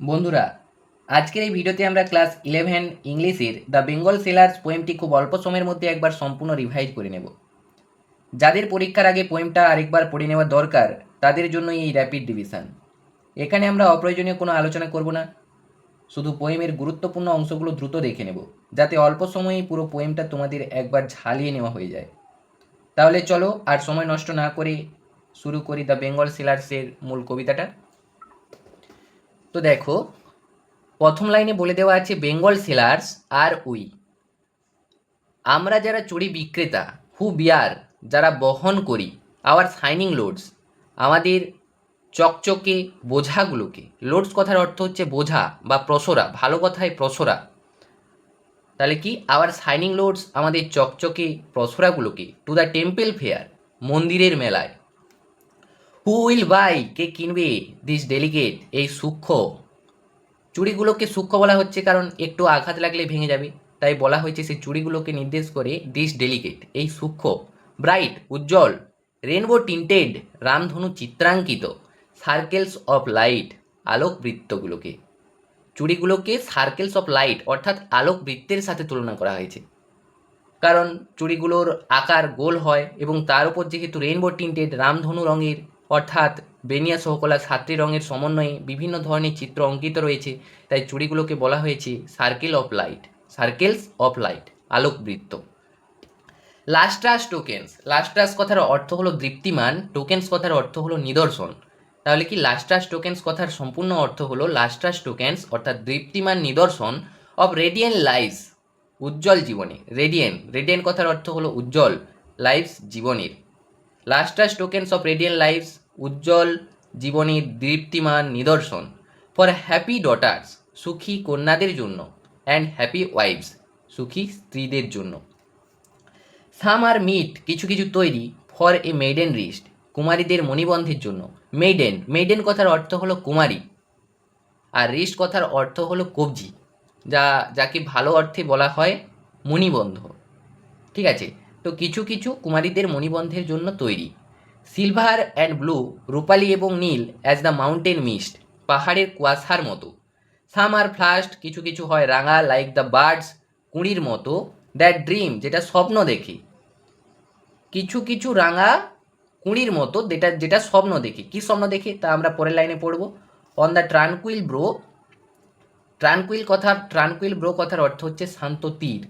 বন্ধুরা, আজকের এই ভিডিওতে আমরা ক্লাস 11 ইংলিশের দ্য বেঙ্গল সেলার্স পোয়েমটি খুব অল্প সময়ের মধ্যে একবার সম্পূর্ণ রিভাইজ করে নেব। যাদের পরীক্ষার আগে পোয়েমটা আরেকবার পড়ে নেওয়া দরকার তাদের জন্য এই র্যাপিড রিভিশন। এখানে আমরা অপ্রয়োজনীয় কোনো আলোচনা করব না, শুধু পোয়েমের গুরুত্বপূর্ণ অংশগুলো দ্রুত দেখে নেব, যাতে অল্প সময়েই পুরো পোয়েমটা তোমাদের একবার ঝালিয়ে নেওয়া হয়ে যায়। তাহলে চলো আর সময় নষ্ট না করে শুরু করি দ্য বেঙ্গল সেলার্সের মূল কবিতাটা। তো দেখো, প্রথম লাইনে বলে দেওয়া আছে বেঙ্গল সেলার্স আর উই, আমরা যারা চড়ি বিক্রেতা, হু বিয়ার যারা বহন করি, আওয়ার শাইনিং লোডস আমাদের চকচকে বোঝাগুলোকে। লোডস কথার অর্থ হচ্ছে বোঝা বা প্রসরা, ভালো কথায় প্রসরা। তাহলে কি, আওয়ার শাইনিং লোডস আমাদের চকচকে প্রসরাগুলোকে টু দ্য টেম্পল ফেয়ার মন্দিরের মেলায়। হু উইল বাই কে কিনবে দিস ডেলিকেট এই সূক্ষ্ম, চুড়িগুলোকে সূক্ষ্ম বলা হচ্ছে কারণ একটু আঘাত লাগলে ভেঙে যাবে, তাই বলা হয়েছে সেই চুড়িগুলোকে নির্দেশ করে দিস ডেলিকেট এই সূক্ষ্ম, ব্রাইট উজ্জ্বল, রেনবো টিন্টেড রামধনু চিত্রাঙ্কিত, সার্কেলস অফ লাইট আলোক বৃত্তগুলোকে। চুড়িগুলোকে সার্কেলস অফ লাইট অর্থাৎ আলোক বৃত্তের সাথে তুলনা করা হয়েছে, কারণ চুড়িগুলোর আকার গোল হয় এবং তার উপর যেহেতু রেইনবো টিন্টেড রামধনু রঙের অর্থাৎ বেনিয়া সহকলা সাতটি রঙের সমন্বয়ে বিভিন্ন ধরনের চিত্র অঙ্কিত রয়েছে, তাই চুড়িগুলোকে বলা হয়েছে circle of light, circles of light আলোকবৃত্ত। লাস্ট্রাস টোকেন্স, লাস্ট্রাস কথার অর্থ হলো দীপ্তিমান, টোকেন্স কথার অর্থ হলো নিদর্শন। তাহলে কি লাস্ট্রাস টোকেন্স কথার সম্পূর্ণ অর্থ হলো লাস্ট্রাস টোকেন্স অর্থাৎ দীপ্তিমান নিদর্শন অফ রেডিয়েন্ট লাইফস উজ্জ্বল জীবনে। রেডিয়েন্ট, রেডিয়েন্ট কথার অর্থ হলো উজ্জ্বল, লাইফস জীবনের। Lustrous tokens of radiant lives উজ্জ্বল জীবনের দীপ্তিমান নিদর্শন ফর হ্যাপি ডটার্স সুখী কন্যাদের জন্য, অ্যান্ড হ্যাপি ওয়াইফস সুখী স্ত্রীদের জন্য। সাম আর মিট কিছু কিছু তৈরি ফর এ মেইডেন রিস্ট কুমারীদের মণিবন্ধের জন্য। মেইডেন, মেইডেন কথার অর্থ হলো কুমারী, আর রিস্ট কথার অর্থ হলো কবজি, যাকে ভালো অর্থে বলা হয় মণিবন্ধ। ঠিক আছে, তো কিছু কিছু কুমারীদের মণিবন্ধের জন্য তৈরি। সিলভার অ্যান্ড ব্লু রূপালি এবং নীল অ্যাজ দ্য মাউন্টেন মিস্ট পাহাড়ের কুয়াশার মতো। সাম আর ফ্লাস্ট কিছু কিছু হয় রাঙা লাইক দ্য বার্ডস কুঁড়ির মতো, দ্যাট ড্রিম যেটা স্বপ্ন দেখে। কিছু কিছু রাঙা কুঁড়ির মতো যেটা যেটা স্বপ্ন দেখে, কি স্বপ্ন দেখে তা আমরা পরের লাইনে পড়ব। অন দ্য ট্রানকুইল ব্রো, ট্রানকুইল ব্রো কথার অর্থ হচ্ছে শান্ত তীর,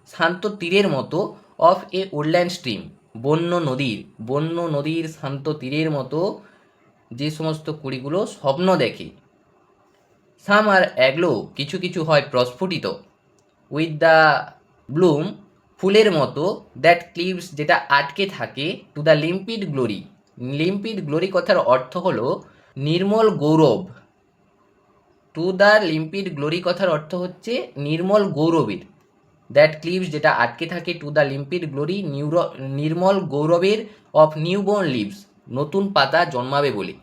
শান্ত তীরের মতো। অফ এ উডল্যান্ড স্ট্রিম বন্য নদীর শান্ত তীরের মতো যে সমস্ত কুড়িগুলো স্বপ্ন দেখে। সাম আর অ্যাগ্লো কিছু কিছু হয় প্রস্ফুটিত, উইথ দ্য ব্লুম ফুলের মতো, দ্যাট ক্লিভস যেটা আটকে থাকে, to the limpid glory, limpid glory কথার অর্থ হলো নির্মল গৌরব। টু দ্য লিম্পিড গ্লোরি কথার অর্থ হচ্ছে নির্মল গৌরবের, দ্যাট ক্লিভস যেটা আটকে থাকে, টু দ্য লিম্পিড গ্লোরি নির্মল গৌরবের, অফ নিউবর্ন লিভস নতুন পাতা জন্মাবে বলে।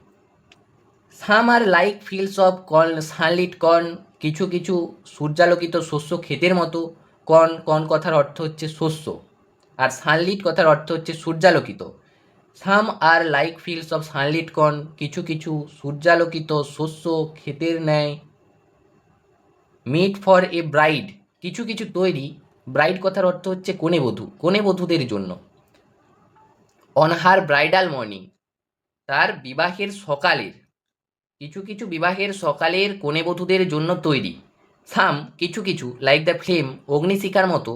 Some are like fields of corn sunlit corn কিছু কিছু সূর্যালোকিত শস্য ক্ষেতের মতো। কর্ন, কর্ন কথার অর্থ হচ্ছে শস্য, আর সানলিট কথার অর্থ হচ্ছে সূর্যালোকিত। Some are like fields of sunlit corn কিছু কিছু সূর্যালোকিত শস্য ক্ষেতের ন্যায়। মেড ফর এ ব্রাইড কিছু কিছু তৈরি, ব্রাইড কথার অর্থ হচ্ছে কনে বধূ, কনে বধূদের জন্য। অন হার ব্রাইডাল মর্নিং তার বিবাহের সকালের, কিছু কিছু বিবাহের সকালের কনেবধূদের জন্য তৈরি। সাম কিছু কিছু লাইক দ্য ফ্লেম অগ্নিশিখার মতো,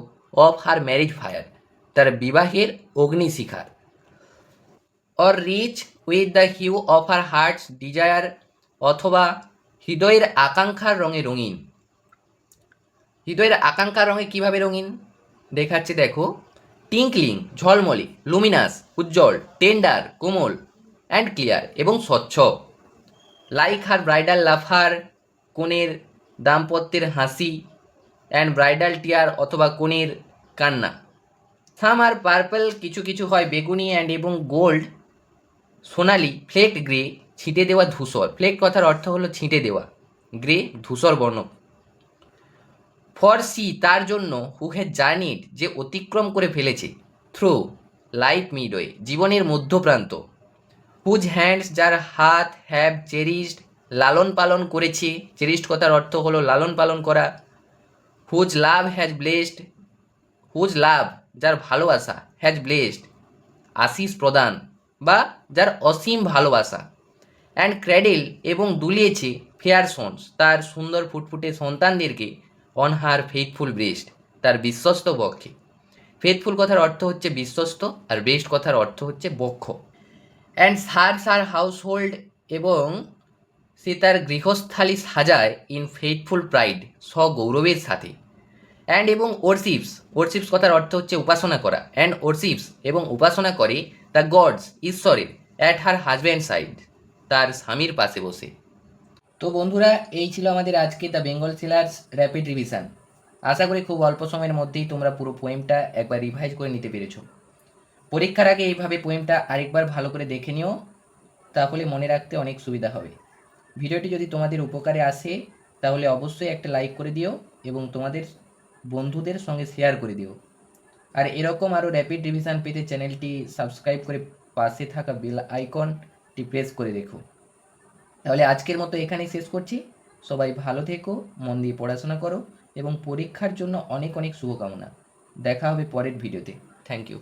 অফ হার ম্যারেজ ফায়ার তার বিবাহের অগ্নিশিখার। Or rich with the hue of her heart's desire অথবা হৃদয়ের আকাঙ্ক্ষার রঙে রঙিন। হৃদয়ের আকাঙ্ক্ষার রঙে কিভাবে রঙিন দেখাচ্ছে দেখো। টিঙ্কলিং ঝলমলে, লুমিনাস উজ্জ্বল, টেন্ডার কোমল, অ্যান্ড ক্লিয়ার এবং স্বচ্ছ। লাইক হার ব্রাইডাল লাফার কনের দাম্পত্যের হাসি, অ্যান্ড ব্রাইডাল টিয়ার অথবা কনের কান্না। সাম আর পার্পল কিছু কিছু হয় বেগুনি, অ্যান্ড এবং গোল্ড সোনালি, ফ্লেকড গ্রে ছিটে দেওয়া ধূসর, ফ্লেক কথার অর্থ হলো ছিটে দেওয়া, গ্রে ধূসর বর্ণ। ফর সি তার জন্য, হু হ্যাজ জার্নিড যে অতিক্রম করে ফেলেছে, থ্রু লাইফ মিডওয়ে জীবনের মধ্যপ্রান্ত। হুজ হ্যান্ডস যার হাত, হ্যাভ চেরিশড লালন পালন করেছে, চেরিস্ট কথার অর্থ হলো লালন পালন করা। Whose love has blessed, whose love যার ভালোবাসা, হ্যাজ ব্লেসড আশিস প্রদান বা যার অসীম ভালোবাসা। অ্যান্ড ক্র্যাডেল এবং দুলিয়েছে ফেয়ার সন্স তার সুন্দর ফুটফুটে সন্তানদেরকে অন হার ফেথফুল ব্রেস্ট তার বিশ্বস্ত বক্ষে। ফেথফুল কথার অর্থ হচ্ছে বিশ্বস্ত, আর ব্রেস্ট কথার অর্থ হচ্ছে বক্ষ। অ্যান্ড সার্ভস আর হাউস হোল্ড এবং সে তার গৃহস্থালী সাজায় ইন ফেথফুল প্রাইড সগৌরবের সাথে। অ্যান্ড এবং ওরশিপস, ওরশিপস কথার অর্থ হচ্ছে উপাসনা করা। অ্যান্ড ওরশিপস এবং উপাসনা করে দ্য গডস ঈশ্বরের অ্যাট হার হাজব্যান্ড সাইড তার স্বামীর পাশে বসে। তো বন্ধুরা, এই ছিল আমাদের আজকে the Bengal sellers rapid revision. আশা করি খুব অল্প সময়ের মধ্যেই তোমরা পুরো পোয়েমটা একবার রিভাইজ করে নিতে পেরেছো। পরীক্ষার আগে এইভাবে পোয়েমটা আরেকবার ভালো করে দেখে নিও, তাহলে মনে রাখতে অনেক সুবিধা হবে। ভিডিওটি যদি তোমাদের উপকারে আসে তাহলে অবশ্যই একটা লাইক করে দিও এবং তোমাদের বন্ধুদের সঙ্গে শেয়ার করে দিও। আর এরকম আরও র্যাপিড রিভিশন পেতে চ্যানেলটি সাবস্ক্রাইব করে পাশে থাকা বেল আইকনটি প্রেস করে রেখো। তাহলে আজকের মতো এখানেই শেষ করছি। সবাই ভালো থেকো, মন দিয়ে পড়াশোনা করো এবং পরীক্ষার জন্য অনেক অনেক শুভকামনা। দেখা হবে পরের ভিডিওতে। Thank you.